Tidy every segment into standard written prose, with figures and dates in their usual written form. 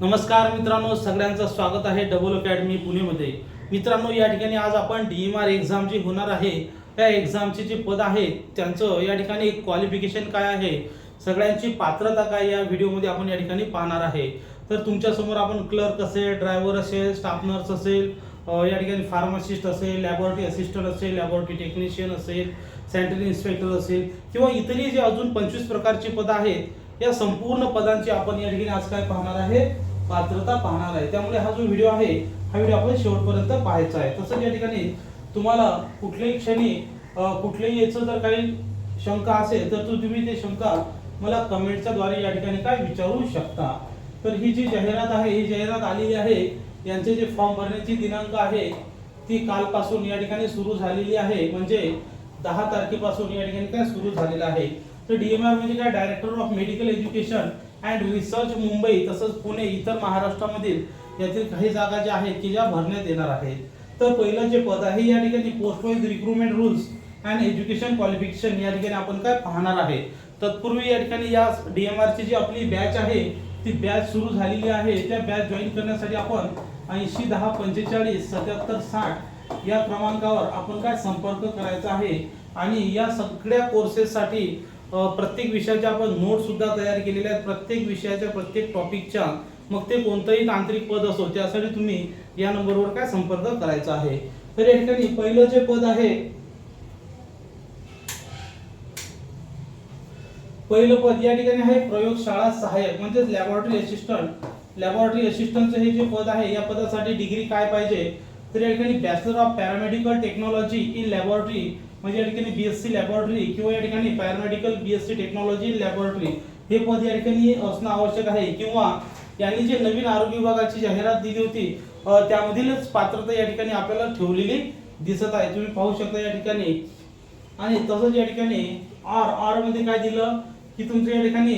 नमस्कार मित्रांनो, सगळ्यांचं स्वागत आहे डबल अकॅडमी पुणेमध्ये। मित्रांनो, या ठिकाणी आज आपण DMR एक्झाम जी होणार आहे त्या एक्झामचे जे पद आहेत त्यांचं या ठिकाणी क्वालिफिकेशन काय आहे, सगळ्यांची पात्रता काय या व्हिडिओमध्ये आपण या ठिकाणी पाहणार आहे। तर तुमच्या समोर आपण क्लर्क असेल, ड्रायव्हर असेल, स्टाफ नर्स असेल, या ठिकाणी फार्मासिस्ट असेल, लॅबोरेटरी असिस्टंट असेल, लॅबोरेटरी टेक्निशियन असेल, सॅनिटरी इन्स्पेक्टर असेल किंवा इतरही जे अजून 25 प्रकारची पद आहेत या संपूर्ण पदांची आपण या ठिकाणी आज काय पाहणार आहे, पात्रता पाहणार आहे। त्यामुळे हा जो व्हिडिओ आहे हा व्हिडिओ आपण शेवटपर्यंत पाहायचा आहे। तसंच या ठिकाणी तुम्हाला कुठल्याही क्षणी कुठल्याही याचं जर काही शंका असेल तर तुम्ही ते शंका मला कमेंटच्या द्वारे या ठिकाणी काय विचारू शकता। तर ही जी जाहिरात आहे ही जाहिरात आलेली आहे, यांचे जे फॉर्म भरण्याची दिनांक आहे ती कालपासून या ठिकाणी सुरू झालेली आहे, म्हणजे 10 तारखेपासून या ठिकाणी काय सुरू झालेलं आहे। तर DMR म्हणजे काय, director of medical education and research Mumbai तसंच पुणे इतर महाराष्ट्रामधील यातील काही जागा ज्या आहेत की ज्या भरण्यात येणार आहेत। तर पहिलं जे पद आहे या ठिकाणी post wise recruitment rules and education qualification या ठिकाणी आपण काय पाहणार आहे। तत्पूर्वी या ठिकाणी या DMR ची जी आपली बॅच आहे ती बॅच सुरू झालेली आहे। त्या बॅच जॉईन करण्यासाठी आपण 80 10 45 77 60 या क्रमांकावर आपण काय संपर्क करायचा आहे। आणि या सगळ्या कोर्सेससाठी प्रत्येक विषयाच्या आपण नोट सुद्धा तयार केलेल्या आहेत, प्रत्येक विषयाच्या प्रत्येक टॉपिकच्या, मग ते कोणतंही तांत्रिक पद असो त्यासाठी तुम्ही या नंबरवर काय संपर्क करायचा आहे। तर या ठिकाणी पहिलं जे पद आहे, पहिलं पद या ठिकाणी आहे प्रयोगशाळा सहाय्यक म्हणजे लॅबोरेटरी असिस्टंट। लॅबोरेटरी असिस्टंटचे हे जे पद आहे या पदासाठी डिग्री काय पाहिजे, तर या ठिकाणी bachelor of paramedical technology in laboratory म्हणजे या ठिकाणी BSc लॅबोरेटरी किंवा या ठिकाणी paramedical BSc technology in laboratory हे पद या ठिकाणी असणं आवश्यक आहे। किंवा यांनी जे नवीन आरोग्य विभागाची जाहिरात दिली होती त्यामधीलच पात्रता या ठिकाणी आपल्याला ठेवलेली दिसत आहे, तुम्ही पाहू शकता या ठिकाणी। आणि तसंच या ठिकाणी आर मध्ये काय दिलं की तुमचं या ठिकाणी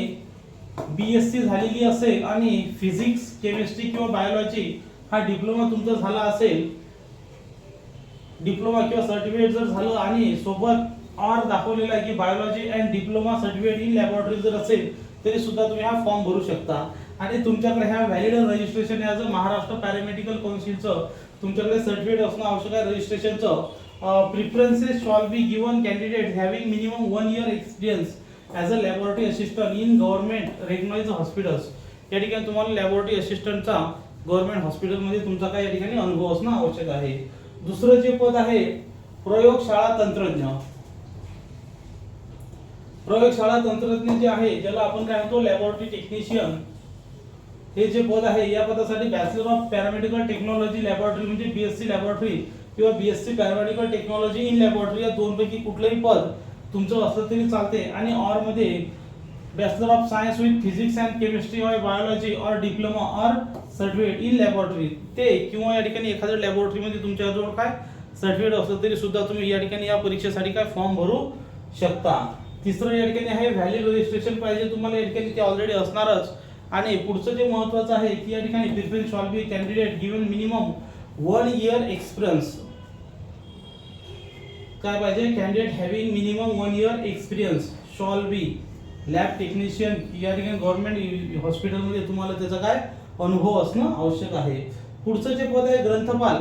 BSc झालेली असेल आणि फिजिक्स केमिस्ट्री किंवा बायोलॉजी हा डिप्लोमा तुमचा झाला असेल, डिप्लोमा किंवा सर्टिफिकेट जर झालं आणि सोबत आर दाखवलेला आहे की biology and diploma certificate in laboratory जर असेल तरी सुद्धा तुम्ही हा फॉर्म भरू शकता। आणि तुमच्याकडे ह्या valid registration as a Maharashtra paramedical काउन्सिलचं तुमच्याकडे सर्टिफिकेट असणं आवश्यक आहे रजिस्ट्रेशनचं। Preferences shall be given candidate having minimum 1 year experience as a laboratory assistant in government recognised hospitals. या ठिकाणी तुम्हाला लॅबोरेटरी असिस्टंटचा गव्हर्नमेंट हॉस्पिटलमध्ये तुमचा काय या ठिकाणी अनुभव असणं आवश्यक आहे। दुसरं जे पद आहे प्रयोगशाळा तंत्रज्ञ। प्रयोगशाळा तंत्रज्ञ जे आहे ज्याला आपण काय म्हणतो लॅबोरेटरी टेक्निशियन, हे जे पद आहे या पदासाठी bachelor of paramedical technology laboratory म्हणजे BSc लॅबोरेटरी किंवा BSc paramedical technology in laboratory या दोनपैकी कुठलंही पद तुमचं असलं तरी चालते। आणि ऑर मध्ये bachelor of science with physics and chemistry or biology or diploma or certificate in laboratory ते किंवा या ठिकाणी एखाद्या लॅबोरेटरीमध्ये तुमच्याजवळ काय सर्टिफिकेट असलं तरी सुद्धा तुम्ही या ठिकाणी या परीक्षेसाठी काय फॉर्म भरू शकता। तिसरं या ठिकाणी आहे व्हॅलिड रजिस्ट्रेशन पाहिजे तुम्हाला, या ठिकाणी ते ऑलरेडी असणारच। आणि पुढचं जे महत्त्वाचं आहे की या ठिकाणी प्रिफरन्स शॉल बी candidate given minimum 1 year experience काय पाहिजे, candidate having minimum 1 year experience shawl बी लॅब टेक्निशियन या ठिकाणी गव्हर्नमेंट हॉस्पिटलमध्ये तुम्हाला त्याचा काय अनुभव असणं आवश्यक आहे। पुढचं जे पद आहे ग्रंथपाल।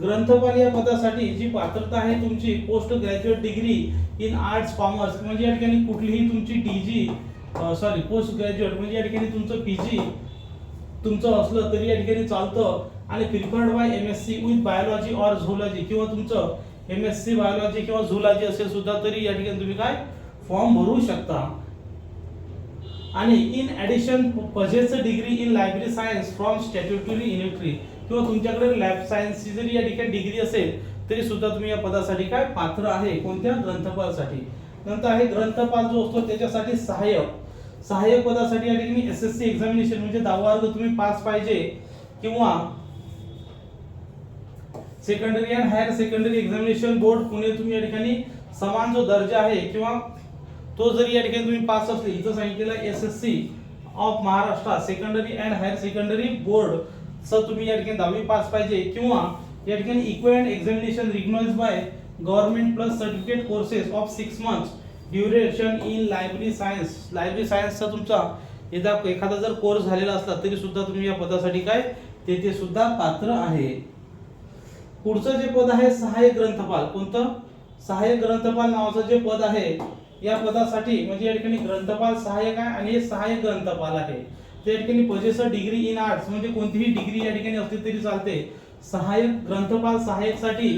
ग्रंथपाल या पदासाठी जी पात्रता आहे तुमची post graduate degree in arts commerce म्हणजे या ठिकाणी कुठलीही तुमची पोस्ट ग्रॅज्युएट म्हणजे या ठिकाणी तुमचं PG तुमचं असलं तरी या ठिकाणी चालतं। आणि preferred by MSc with biology or zoology किंवा तुमचं MSc बायोलॉजी किंवा झूलॉजी असेल सुद्धा तरी या ठिकाणी तुम्ही काय फॉर्म भरू शकता। आणि in addition possess degree in library science from statutory university किंवा तुमच्याकडे लॅब सायन्सची जरी या ठिकाणी डिग्री असेल तरी सुद्धा तुम्ही या पदासाठी काय पात्र आहे, कोणत्या ग्रंथपालसाठी। नंतर आहे ग्रंथपाल जो असतो त्याच्यासाठी सहाय्यक पदासाठी या ठिकाणी SSC एक्झामिनेशन म्हणजे 10वा वर्ग तुम्ही पास पाहिजे किंवा secondary and higher secondary examination board Pune तुम्ही या ठिकाणी समान जो दर्जा आहे किंवा तो जरी या ठिकाणी तुम्ही पास असले, इथं सांगितलेलं SSC of Maharashtra secondary and higher secondary board sir तुम्ही या ठिकाणी 10वी पास पाहिजे किंवा या ठिकाणी equivalent examination recognised by government plus certificate courses of 6 months duration in library science. Library सायन्सचा तुमचा एखादा जर कोर्स झालेला असला तरी सुद्धा तुम्ही या पदासाठी काय ते सुद्धा पात्र आहे. पुढचं जे पद आहे सहाय्यक ग्रंथपाल. कोणतं? सहाय्यक ग्रंथपाल नावाचं जे पद आहे या पदासाठी म्हणजे या ठिकाणी ग्रंथपाल सहाय्यक आहे आणि हे सहाय्यक ग्रंथपाल आहे. त्या ठिकाणी पजेसर डिग्री इन आर्ट्स म्हणजे कोणतीही डिग्री या ठिकाणी असली तरी चालते. सहाय्यक ग्रंथपाल सहाय्यक साठी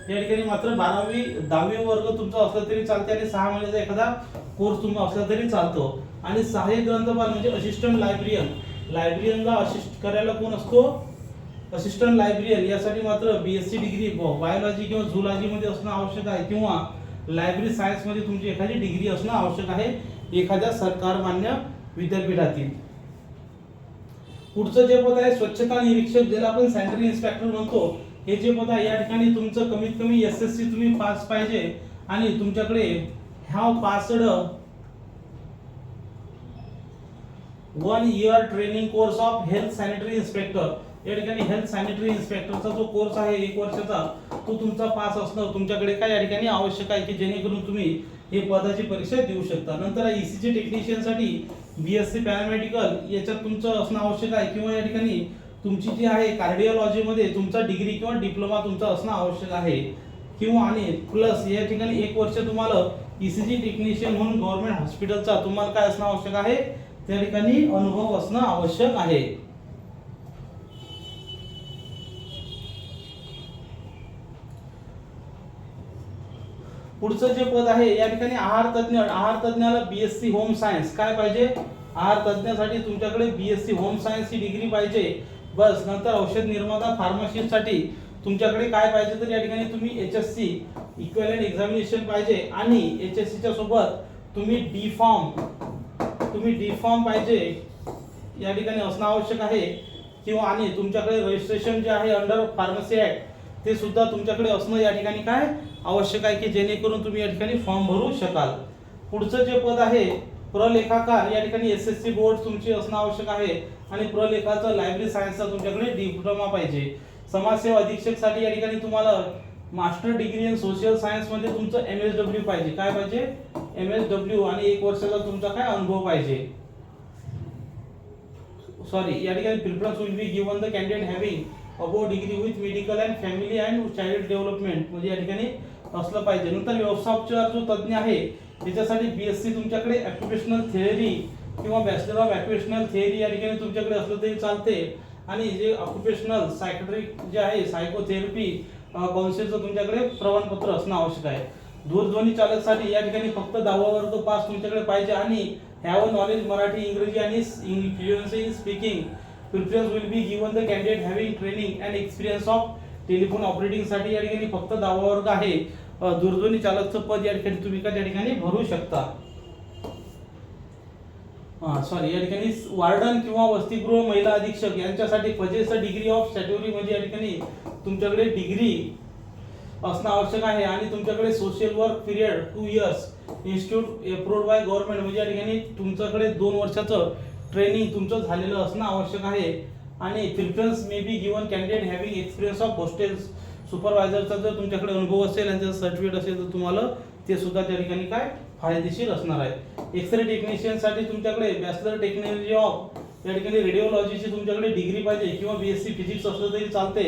या ठिकाणी मात्र 10वी वर्ग तुमचा असला तरी चालते आणि 6 महिन्याचा एखादा कोर्स तुमचा असला तरी चालतो. आणि सहाय्यक ग्रंथपाल म्हणजे असिस्टंट लायब्ररियन. लायब्ररियनला असिस्ट करायला कोण असतो? Assistant librarian. यासाठी मात्र बीएससी डिग्री बायोलॉजी किंवा झूलॉजी मध्ये असणं आवश्यक आहे किंवा लायब्ररी सायन्स मध्ये तुमची एखादी डिग्री असणं आवश्यक आहे एखाद्या सरकार मान्य विद्यापीठातील. पुढचं जे पद आहे स्वच्छता निरीक्षक, ज्याला आपण सॅनिटरी इन्स्पेक्टर म्हणतो, हे जे पद आहे या ठिकाणी तुमचं कमीत कमी एसएससी तुम्ही पास पाहिजे आणि तुमच्याकडे have passed 1 year training course of health sanitary inspector. या ठिकाणी हेल्थ सॅनिटरी इन्स्पेक्टरचा जो कोर्स आहे 1 वर्षाचा तो तुमचा पास असणं तुमच्याकडे काय या ठिकाणी आवश्यक आहे की जेणेकरून तुम्ही हे पदाची परीक्षा देऊ शकता. नंतर ईसीजी टेक्निशियन साठी बीएससी पॅरामेडिकल याच्यात तुमचं असणं आवश्यक आहे किंवा या ठिकाणी तुमची जी आहे कार्डिओलॉजी मध्ये तुमचा डिग्री किंवा डिप्लोमा तुमचा असणं आवश्यक आहे किंवा आणि प्लस या ठिकाणी 1 वर्ष तुम्हाला ईसीजी टेक्निशियन म्हणून गव्हर्नमेंट हॉस्पिटलचा तुम्हाला काय असणं आवश्यक आहे त्या ठिकाणी अनुभव असणं आवश्यक आहे. पुढचं जे पद आहे या ठिकाणी आहार तज्ञ. आहार तज्ञाला बीएससी होम सायन्स काय पाहिजे? आहार तज्ञासाठी तुमच्याकडे बीएससी होम सायन्स ही डिग्री पाहिजे बस. नंतर औषध निर्माता फार्मासिस्ट साठी तुमच्याकडे काय पाहिजे तर या ठिकाणी तुम्ही एचएससी इक्विव्हॅलेंट एक्झामिनेशन पाहिजे आणि एचएससी च्या सोबत तुम्ही डी फॉर्म पाहिजे या ठिकाणी असणं आवश्यक आहे किंवा आणि तुमच्याकडे रजिस्ट्रेशन जे आहे अंडर फार्मसी ऍक्ट ते सुद्धा तुमच्याकडे असणं या ठिकाणी काय आवश्यक आहे की जेणेकरून तुम्ही या ठिकाणी फॉर्म भरू शकाल. पुढचं जे पद आहे प्रलेखाकार. या ठिकाणी एसएससी बोर्ड तुमची असणं आवश्यक आहे आणि प्रलेखाचं लायब्ररी सायन्सचा तुमच्याकडे डिप्लोमा पाहिजे. समाजसेवा अधीक्षक साठी या ठिकाणी तुम्हाला master degree in social science मध्ये तुमचं एमएसडब्ल्यू पाहिजे. काय पाहिजे? एमएसडब्ल्यू आणि 1 वर्षाचा तुमचा काय अनुभव पाहिजे. या ठिकाणी preference will be given the candidate having above degree with medical and family and child development म्हणजे या ठिकाणी असलं पाहिजे. नंतर व्यवसायोपचार जो तज्ञ आहे त्याच्यासाठी बीएससी तुमच्याकडे ऑक्युपेशनल थिअरी किंवा बॅचलर ऑफ ऑक्युपेशनल थिअरी या ठिकाणी तुमच्याकडे असलं तरी चालते आणि जे ऑक्युपेशनल सायकॅट्रिक जे आहे सायकोथेरपी काउन्सिलचं तुमच्याकडे प्रमाणपत्र असणं आवश्यक आहे. दूरध्वनी चालकसाठी या ठिकाणी फक्त 10वा वर्ग पास तुमच्याकडे पाहिजे आणि हॅव नॉलेज मराठी इंग्रजी आणि fluency in speaking. Preference will be given the candidate having training and experience of telephone operating साठी या ठिकाणी फक्त 10वा वर्ग आहे. दूरध्वनी चालकचं पद या ठिकाणी तुम्ही त्या ठिकाणी भरू शकता. या ठिकाणी वार्डन किंवा वसतिगृह महिला अधीक्षक यांच्यासाठी पजेसर डिग्री ऑफ स्टॅट्युटरी म्हणजे या ठिकाणी तुमच्याकडे डिग्री असणं आवश्यक आहे आणि तुमच्याकडे social work period 2 years institute approved by government म्हणजे या ठिकाणी तुमच्याकडे 2 वर्षाचं ट्रेनिंग तुमचं झालेलं असणं आवश्यक आहे आणि preference may be given candidate having experience of hostel सुपरवायझरचा जर तुमच्याकडे अनुभव असेल आणि त्याचं सर्टिफिकेट असेल तर तुम्हाला ते सुद्धा त्या ठिकाणी काय फायदेशीर असणार आहे. एक्सरे टेक्निशियन साठी तुमच्याकडे बॅचलर टेक्नॉलॉजी ऑफ या ठिकाणी रेडिओलॉजीची तुमच्याकडे डिग्री पाहिजे किंवा बीएससी फिजिक्स असलं तरी चालते.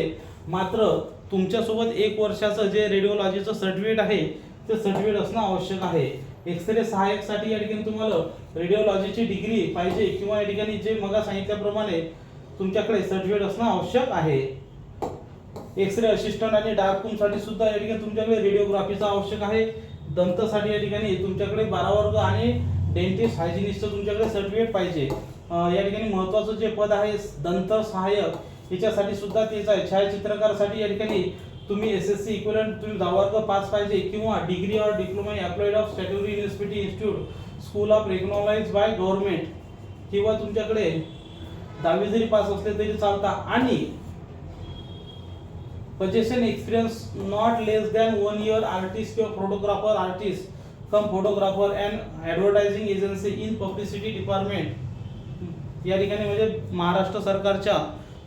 मात्र तुमच्यासोबत 1 वर्षाचं जे रेडिओलॉजीचं सर्टिफिकेट आहे ते सर्टिफिकेट असणं आवश्यक आहे. एक्सरे सहाय्यक साठी या ठिकाणी तुम्हाला रेडिओलॉजीची डिग्री पाहिजे किंवा या ठिकाणी जे मग सांगितल्याप्रमाणे तुमच्याकडे सर्टिफिकेट असणं आवश्यक आहे. एक्सरे असिस्टंट आणि डार्क रूम साठी सुद्धा या ठिकाणी तुमच्याकडे रेडिओग्राफीचा आवश्यक आहे. दंतसाठी या ठिकाणी तुमच्याकडे 12 वर्ग आणि डेंटिस्ट हायजिनिस्टचं तुमच्याकडे सर्टिफिकेट पाहिजे. या ठिकाणी महत्त्वाचं जे पद आहे दंत सहाय्यक याच्यासाठी सुद्धा तेच आहे. छायाचित्रकारासाठी या ठिकाणी तुम्ही एसएससी इक्विव्हॅलेंट तुम्ही 10 वर्ग पास पाहिजे किंवा डिग्री और diploma applied of statutory university institute school of recognised by government किंवा तुमच्याकडे 10वी जरी पास असले तरी चालता आणि possession experience not less than 1 year artist or photographer artist come photographer and advertising agency in publicity department या ठिकाणी म्हणजे महाराष्ट्र सरकारच्या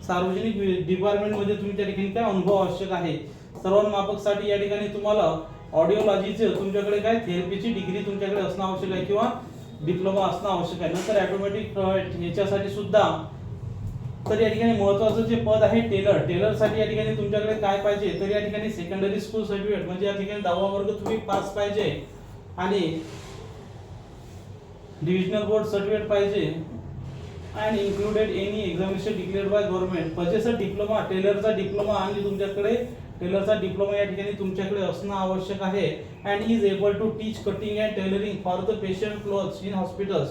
सार्वजनिक डिपार्टमेंट मध्ये तुम्ही त्या ठिकाणी काय अनुभव आवश्यक आहे. सर्व मापक साठी या ठिकाणी तुम्हाला ऑडिओलॉजीचे तुमच्याकडे काय थेरपीची डिग्री तुमच्याकडे असणं आवश्यक आहे किंवा डिप्लोमा असणं आवश्यक आहे. नंतर ऑटोमॅटिक याच्यासाठी सुद्धा तर या ठिकाणी महत्त्वाचं जे पद आहे टेलरसाठी या ठिकाणी तुमच्याकडे काय पाहिजे, तर या ठिकाणी सेकंडरी स्कूल सर्टिफिकेट म्हणजे या ठिकाणी 10वा वर्ग तुम्ही पास पाहिजे आणि डिव्हिजनल बोर्ड सर्टिफिकेट पाहिजे आणि included any examination declared by government. म्हणजे डिप्लोमा टेलरचा डिप्लोमा आणि तुमच्याकडे टेलरचा डिप्लोमा या ठिकाणी तुमच्याकडे असणं आवश्यक आहे. And is able to teach cutting and tailoring for the patient clothes in hospitals.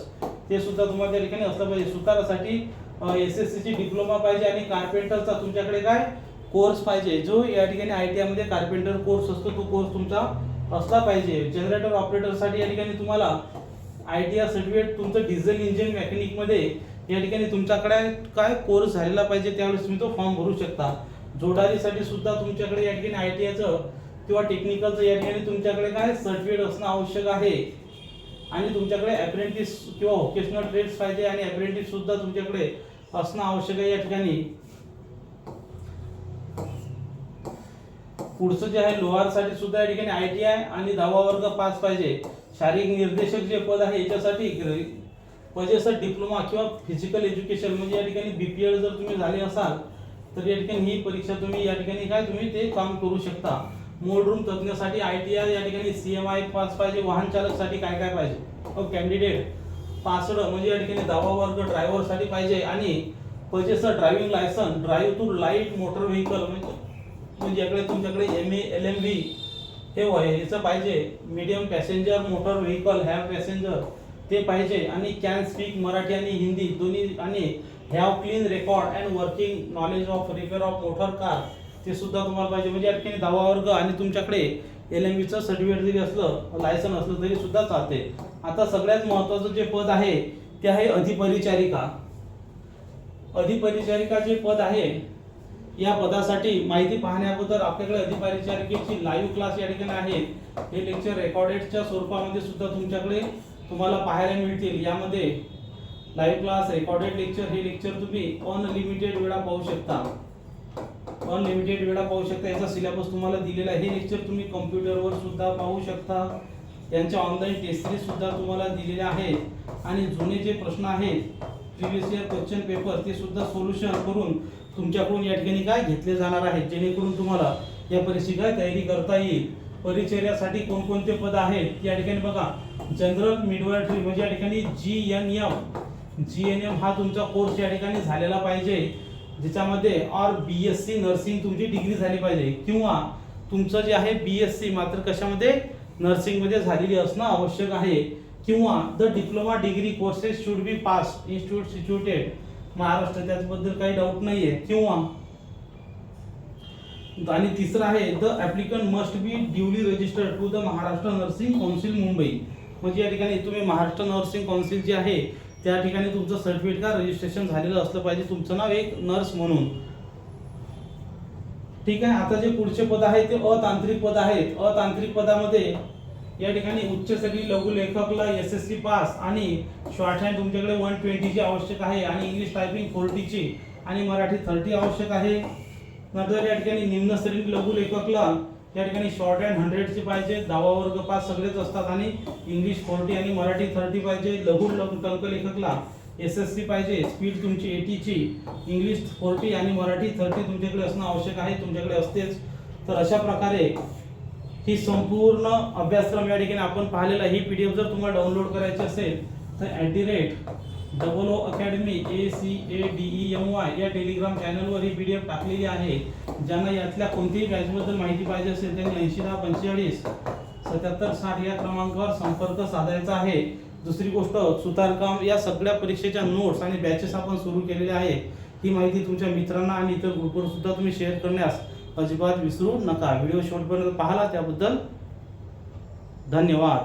ते सुद्धा तुम्हाला त्या ठिकाणी असलं पाहिजे. सुतारासाठी SSC ची डिप्लोमा पाहिजे आणि कार्पेंटरचा तुमच्याकडे काय कोर्स पाहिजे, जो या ठिकाणी ITI मध्ये कार्पेंटर कोर्स असतो तो कोर्स तुमचा असला पाहिजे. जनरेटर ऑपरेटरसाठी या ठिकाणी तुम्हाला ITI सर्टिफिकेट तुमचं डिझेल इंजिन मेकॅनिक मध्ये या ठिकाणी तुमच्याकडे काय कोर्स झालेला पाहिजे, त्यावेळेस तुम्ही तो फॉर्म भरू शकता. जोडारीसाठी सुद्धा तुमच्याकडे या ठिकाणी ITIचं किंवा टेक्निकलचं या ठिकाणी तुमच्याकडे काय सर्टिफिकेट असणं आवश्यक आहे. आणि तुमच्याकडे अप्रेंटिस किंवा व्होकेशनल ट्रेड्स पाहिजे आणि अप्रेंटिस सुद्धा तुमच्याकडे असणं आवश्यक आहे. या ठिकाणी पुढचं जे आहे लोहारसाठी सुद्धा या ठिकाणी ITI आणि 10वा वर्ग पास पाहिजे. शारीरिक निर्देशक जे पद आहे याच्यासाठी पाहिजे डिप्लोमा किंवा फिजिकल एज्युकेशन म्हणजे या ठिकाणी BPL जर तुम्ही झाले असाल तर या ठिकाणी ही परीक्षा तुम्ही या ठिकाणी काय तुम्ही ते काम करू शकता. मोल्ड रूम तज्ञसाठी ITI या ठिकाणी CMI पास पाहिजे. वाहन चालकसाठी काय काय पाहिजे, कॅन्डिडेट पासड म्हणजे या ठिकाणी 10वा वर्ग ड्रायव्हरसाठी पाहिजे आणि पाहिजे driving licence drive to light motor vehicle म्हणजे याकडे तुमच्याकडे MA LMV हे याचं पाहिजे. Medium passenger motor vehicle have passenger ते पाहिजे आणि कॅन स्पीक मराठी आणि हिंदी दोन्ही आणि have clean record and working knowledge of repair of motor car ते सुद्धा तुम्हाला पाहिजे. म्हणजे या ठिकाणी 10वा वर्ग आणि तुमच्याकडे LMVचं सर्टिफिकेट जरी असलं लायसन असलं तरी सुद्धा चालते. आता सगळ्यात महत्त्वाचं जे पद आहे ते आहे अधिपरिचारिका. अधिपरिचारिका जे पद आहे या पदासाठी माहिती पाहण्याबद्दल आपल्याकडे अधिपरिचारिकेची लाईव्ह क्लास या ठिकाणी आहेत. हे लेक्चर रेकॉर्डेडच्या स्वरूपामध्ये सुद्धा तुमच्याकडे तुम्हाला पाहायला मिळतील. यामध्ये लाईव्ह क्लास रेकॉर्डेड लेक्चर हे लेक्चर तुम्ही अनलिमिटेड वेळा पाहू शकता. याचा सिलेबस तुम्हाला दिलेला आहे. हे लेक्चर तुम्ही कॉम्प्युटरवर सुद्धा पाहू शकता. यांच्या ऑनलाईन टेस्ट सीरीज सुद्धा तुम्हाला दिलेल्या आहेत आणि जुने जे प्रश्न आहेत प्रिव्हियस इयर क्वेश्चन पेपर ते सुद्धा सोल्युशन करून तुमच्याकडून या ठिकाणी काय घेतले जाणार आहेत, जेणेकरून तुम्हाला या परीक्षेची काय तयारी करता येईल. परिचर्यासाठी कोणकोणते पद आहेत या ठिकाणी बघा. जनरल मिडवायटरी म्हणजे या ठिकाणी GNM हा तुमचा कोर्स या ठिकाणी झालेला पाहिजे, ज्याच्यामध्ये BSc नर्सिंग तुमची डिग्री झाली पाहिजे किंवा तुमचं जे आहे BSc मात्र कशामध्ये नर्सिंग मध्ये झालेली असणं आवश्यक आहे किंवा the diploma degree courses should be pass institute situated Maharashtra, त्याबद्दल काही डाऊट नाहीये. किंवा आणि तिसरं आहे the applicant must be duly registered to the Maharashtra nursing council Mumbai. म्हणजे या ठिकाणी तुम्ही महाराष्ट्र नर्सिंग काउन्सिल जे आहे त्या ठिकाणी तुमचं सर्टिफिकेट का रजिस्ट्रेशन झालेलं असलं पाहिजे, तुमचं नाव एक नर्स म्हणून. ठीक आहे. आता जे पुढचे पद आहे ते अतांत्रिक पद आहेत. अतांत्रिक पदामध्ये या ठिकाणी उच्च स्तरीय लघु लेखकला SSC पास आणि शॉर्ट हँड तुमच्याकडे 120 ची आवश्यक आहे आणि इंग्लिश टायपिंग 40 ची आणि मराठी 30 आवश्यक आहे. नंतर या ठिकाणी निम्न स्तरीय लघु लेखकला या ठिकाणी शॉर्ट हँड 100 ची पाहिजे. 10वा वर्ग पास सगळेच असतात आणि इंग्लिश 40 आणि मराठी 30 पाहिजे. लघु टंक लेखकला SSC पाहिजे. स्पीड तुमची 80 ची, इंग्लिश 40 आणि मराठी 30 तुमच्याकडे असणं आवश्यक आहे, तुमच्याकडे असतेच. तर अशा प्रकारे ही संपूर्ण अभ्यासक्रम या ठिकाणी आपण पाहिलेला. ही PDF जर तुम्हाला डाउनलोड करायची असेल तर @00 Academy ACADEMY या टेलिग्राम चॅनलवर ही PDF टाकलेली आहे. ज्यांना यातल्या कोणत्याही बॅचबद्दल माहिती पाहिजे असेल त्यांनी 801045 7760 या क्रमांकावर संपर्क साधायचा आहे. दुसरी गोष्ट सुतारकाम या सगळ्या परीक्षेच्या नोट्स आणि बॅचेस आपण सुरू केलेले आहे. ही माहिती तुमच्या मित्रांना आणि इतर ग्रुपवर सुद्धा तुम्ही शेअर करण्यास अजिबात विसरू नका. व्हिडिओ शेवटपर्यंत पाहिला त्याबद्दल धन्यवाद.